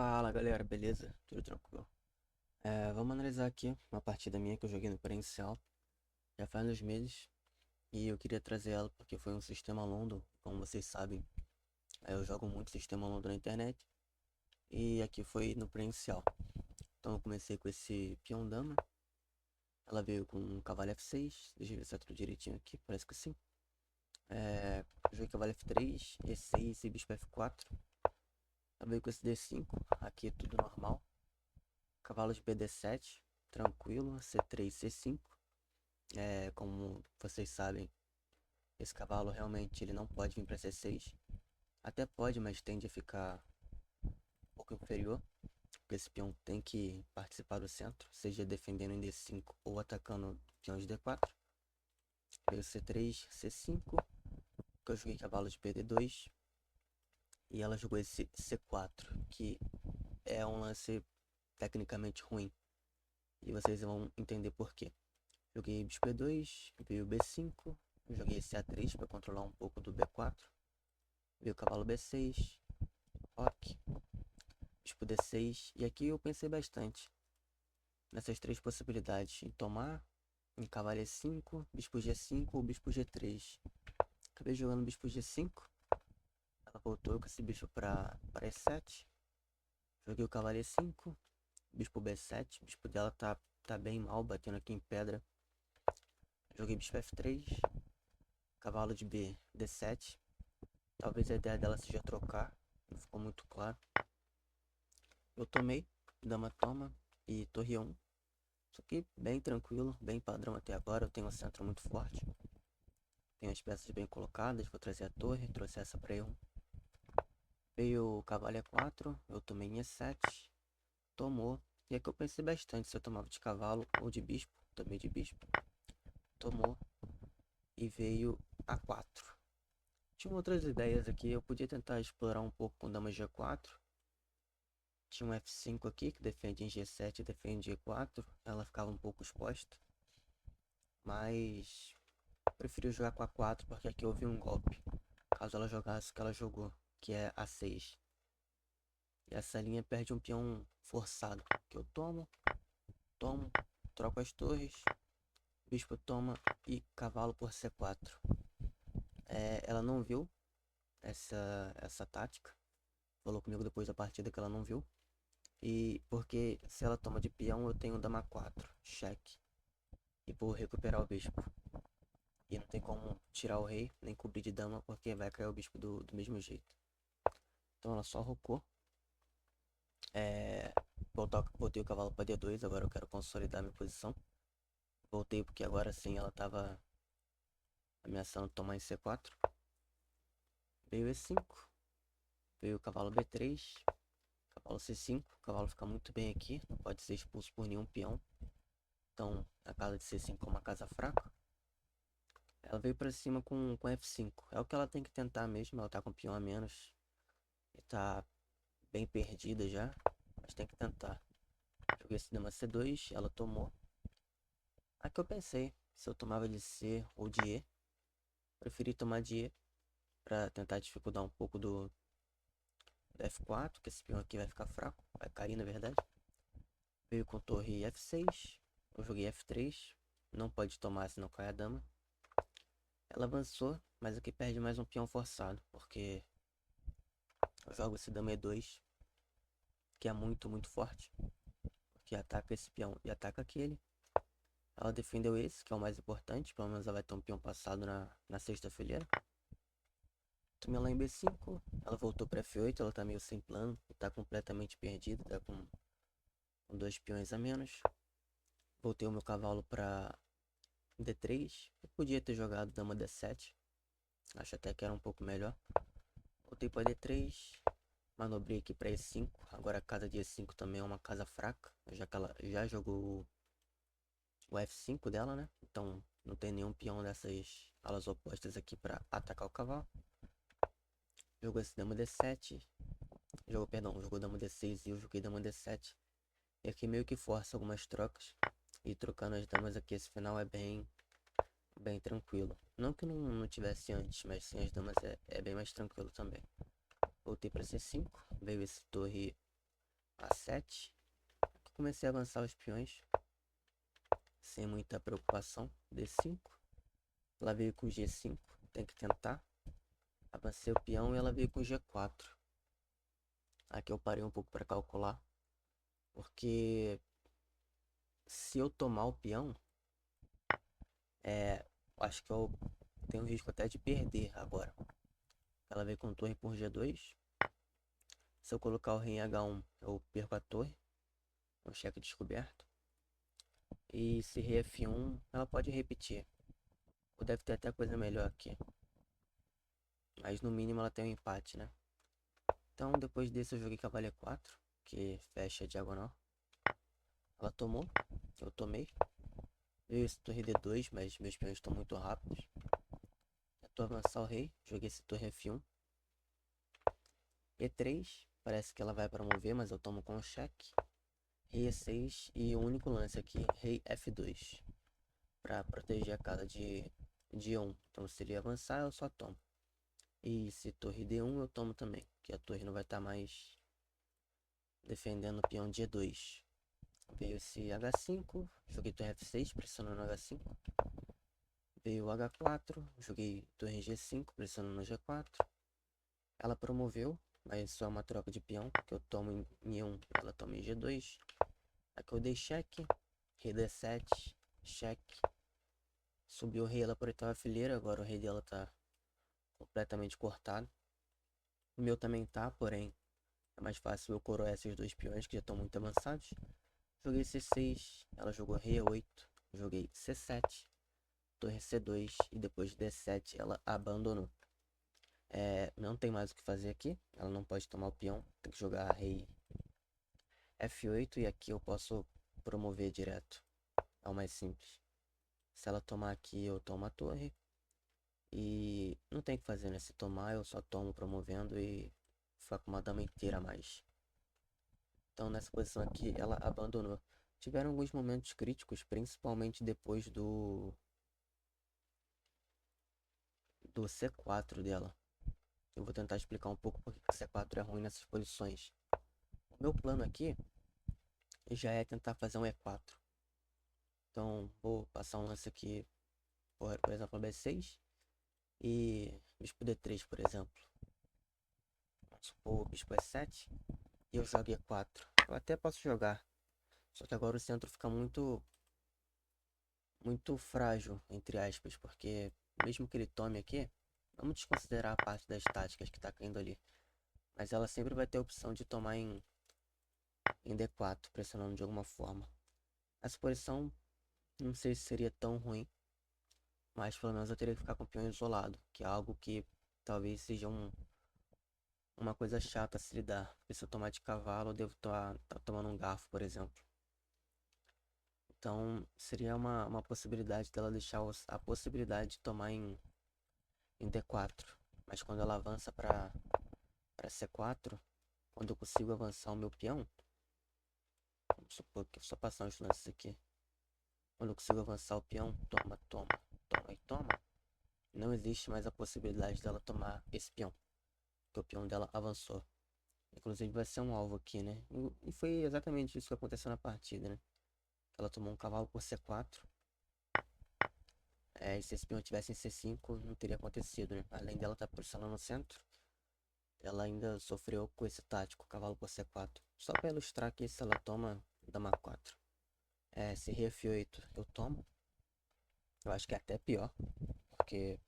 Fala galera, beleza? Tudo tranquilo? Vamos analisar aqui uma partida minha que eu joguei no presencial já faz uns meses e eu queria trazer ela porque foi um sistema London, como vocês sabem. Eu jogo muito sistema London na internet e aqui foi no presencial. Então eu comecei com esse peão dama, ela veio com um cavalo F6, deixa eu ver se tá tudo direitinho aqui, parece que sim. Joguei cavalo F3, E6 e bispo F4. Ela veio com esse D5, aqui é tudo normal. Cavalo de BD7, tranquilo, C3, C5. Como vocês sabem, esse cavalo realmente ele não pode vir para C6. Até pode, mas tende a ficar um pouco inferior, porque esse peão tem que participar do centro, seja defendendo em D5 ou atacando peões de D4. Veio C3, C5, que eu joguei cavalo de PD2, e ela jogou esse C4, que é um lance tecnicamente ruim, e vocês vão entender por quê. Joguei bispo B2, veio B5, joguei esse A3 para controlar um pouco do B4, veio cavalo B6, roque, bispo D6, e aqui eu pensei bastante nessas três possibilidades, em tomar, em cavalo E5, bispo G5 ou bispo G3. Acabei jogando bispo G5, ela voltou com esse bispo para E7, joguei o cavalo E5, bispo B7, o bispo dela tá bem mal, batendo aqui em pedra. Joguei bispo F3, cavalo de B, D7. Talvez a ideia dela seja trocar, não ficou muito claro. Eu tomei, dama toma e torre 1. Isso aqui bem tranquilo, bem padrão até agora. Eu tenho um centro muito forte. Tenho as peças bem colocadas, vou trazer a torre, trouxe essa para E1. Veio o cavalo E4, eu tomei em E7, tomou. E aqui eu pensei bastante se eu tomava de cavalo ou de bispo, tomei de bispo. Tomou e veio A4. Tinha outras ideias aqui, eu podia tentar explorar um pouco com dama G4. Tinha um F5 aqui que defende em G7 e defende em G4. Ela ficava um pouco exposta. Mas preferi jogar com A4 porque aqui eu vi um golpe. Caso ela jogasse o que ela jogou, que é A6. E essa linha perde um peão forçado. Que eu tomo, troco as torres. Bispo toma e cavalo por C4. Ela não viu essa tática. Falou comigo depois da partida que ela não viu. E porque se ela toma de peão, eu tenho dama 4, cheque. E vou recuperar o bispo. E não tem como tirar o rei, nem cobrir de dama, porque vai cair o bispo do mesmo jeito. Então ela só rocou. Voltei o cavalo para D2, agora eu quero consolidar minha posição. Voltei porque agora sim ela tava ameaçando tomar em C4. Veio E5. Veio o cavalo B3. Cavalo C5. O cavalo fica muito bem aqui, não pode ser expulso por nenhum peão. Então a casa de C5 é uma casa fraca. Ela veio pra cima com F5. É o que ela tem que tentar mesmo. Ela tá com peão a menos. E tá bem perdida já. Mas tem que tentar. Joguei esse dama C2. Ela tomou. Aqui eu pensei se eu tomava de C ou de E. Preferi tomar de E. Pra tentar dificultar um pouco do F4. Que esse peão aqui vai ficar fraco. Vai cair na verdade. Veio com torre F6. Eu joguei F3. Não pode tomar senão cai a dama. Ela avançou. Mas aqui perde mais um peão forçado. Porque eu jogo esse dama E2, que é muito forte, porque ataca esse peão e ataca aquele. Ela defendeu esse, que é o mais importante, pelo menos ela vai ter um peão passado na sexta-feira. Tomei ela em B5, ela voltou para F8, ela tá meio sem plano, tá completamente perdida, tá com dois peões a menos. Voltei o meu cavalo para D3, eu podia ter jogado dama D7, acho até que era um pouco melhor. Voltei para D3, manobrei aqui para E5, agora a casa de E5 também é uma casa fraca, já que ela já jogou o F5 dela, né? Então não tem nenhum peão dessas alas opostas aqui para atacar o cavalo. Jogou esse dama D7, jogou dama D6 e eu joguei dama D7. E aqui meio que força algumas trocas. E trocando as damas aqui, esse final é bem tranquilo. Não que não tivesse antes, mas sem as damas é bem mais tranquilo também. Voltei para C5, veio esse torre A7. Comecei a avançar os peões sem muita preocupação. D5. Ela veio com G5. Tem que tentar. Avancei o peão e ela veio com G4. Aqui eu parei um pouco para calcular. Porque se eu tomar o peão, acho que eu tenho risco até de perder agora. Ela veio com torre por G2. Se eu colocar o rei em H1, eu perco a torre. Um cheque descoberto. E se rei F1, ela pode repetir. Ou deve ter até coisa melhor aqui. Mas no mínimo ela tem um empate, né? Então depois desse eu joguei cavalo E4, que fecha a diagonal. Ela tomou, eu tomei. Veio esse torre D2, mas meus peões estão muito rápidos. Tentou avançar o rei, joguei esse torre F1. E3, parece que ela vai para mover, mas eu tomo com o cheque. Rei E6 e o único lance aqui, rei F2. Para proteger a casa de E1. Então se ele avançar, eu só tomo. E se torre D1, eu tomo também, que a torre não vai estar mais defendendo o peão de E2. Veio esse H5, joguei torre F6, pressionando H5. Veio o H4, joguei torre G5, pressionando no G4. Ela promoveu, mas só uma troca de peão, que eu tomo em E1, ela toma em G2. Aqui eu dei cheque, rei D7, cheque. Subiu o rei ela por oitava fileira, agora o rei dela tá completamente cortado. O meu também tá, porém é mais fácil eu coroar esses dois peões que já estão muito avançados. Joguei C6, ela jogou rei E8, joguei C7, torre C2 e depois de D7 ela abandonou. Não tem mais o que fazer aqui, ela não pode tomar o peão, tem que jogar rei F8 e aqui eu posso promover direto, é o mais simples. Se ela tomar aqui eu tomo a torre e não tem o que fazer, né? Se tomar eu só tomo promovendo e ficar com uma dama inteira a mais. Então nessa posição aqui ela abandonou. Tiveram alguns momentos críticos, principalmente depois do C4 dela. Eu vou tentar explicar um pouco porque o C4 é ruim nessas posições. O meu plano aqui já é tentar fazer um E4. Então vou passar um lance aqui, por exemplo, B6 e bispo D3, por exemplo. Vamos supor bispo E7 e eu jogo E4. Eu até posso jogar, só que agora o centro fica muito frágil, entre aspas, porque mesmo que ele tome aqui, vamos desconsiderar a parte das táticas que tá caindo ali. Mas ela sempre vai ter a opção de tomar em D4, pressionando de alguma forma. Essa posição, não sei se seria tão ruim, mas pelo menos eu teria que ficar com o peão isolado, que é algo que talvez seja uma coisa chata a se lidar. Porque se eu tomar de cavalo, eu devo estar tomando um garfo, por exemplo. Então, seria uma possibilidade dela deixar a possibilidade de tomar em D4. Mas quando ela avança para C4, quando eu consigo avançar o meu peão, vamos supor que eu só passar uns lances aqui. Quando eu consigo avançar o peão, toma, toma, toma e toma, não existe mais a possibilidade dela tomar esse peão, porque o peão dela avançou. Inclusive vai ser um alvo aqui, né? E foi exatamente isso que aconteceu na partida, né? Ela tomou um cavalo por C4. E se esse peão tivesse em C5, não teria acontecido, né? Além dela estar pressionando no centro, ela ainda sofreu com esse tático, cavalo por C4. Só para ilustrar aqui, se ela toma dama 4. Se rei F8 eu tomo. Eu acho que é até pior, porque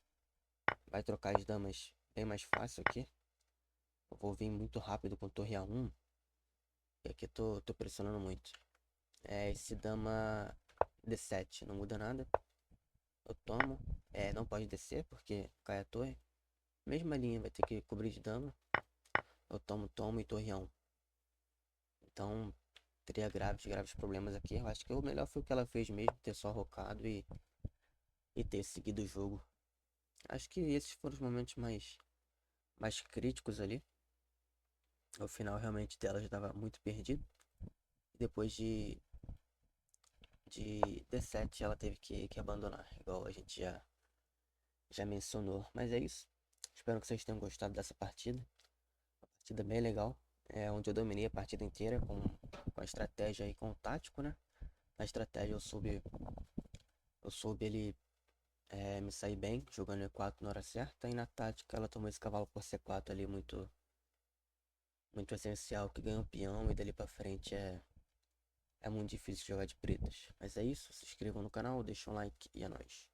vai trocar as damas bem mais fácil aqui. Eu vou vir muito rápido com torre A1. E aqui tô pressionando muito. Esse dama D7 não muda nada. Eu tomo. Não pode descer porque cai a torre. Mesma linha, vai ter que cobrir de dama. Eu tomo e torre A1. Então teria graves problemas aqui. Eu acho que o melhor foi o que ela fez mesmo, ter só rocado e ter seguido o jogo. Acho que esses foram os momentos mais críticos ali. O final realmente dela já estava muito perdido. Depois de D7 ela teve que abandonar, igual a gente já mencionou. Mas é isso. Espero que vocês tenham gostado dessa partida. Uma partida bem legal. onde eu dominei a partida inteira com a estratégia e com o tático, né? Na estratégia eu soube ele me sair bem, jogando E4 na hora certa, e na tática ela tomou esse cavalo por C4 ali muito, muito essencial, que ganha um peão e dali pra frente é muito difícil jogar de pretas. Mas é isso, se inscrevam no canal, deixem um like e é nóis.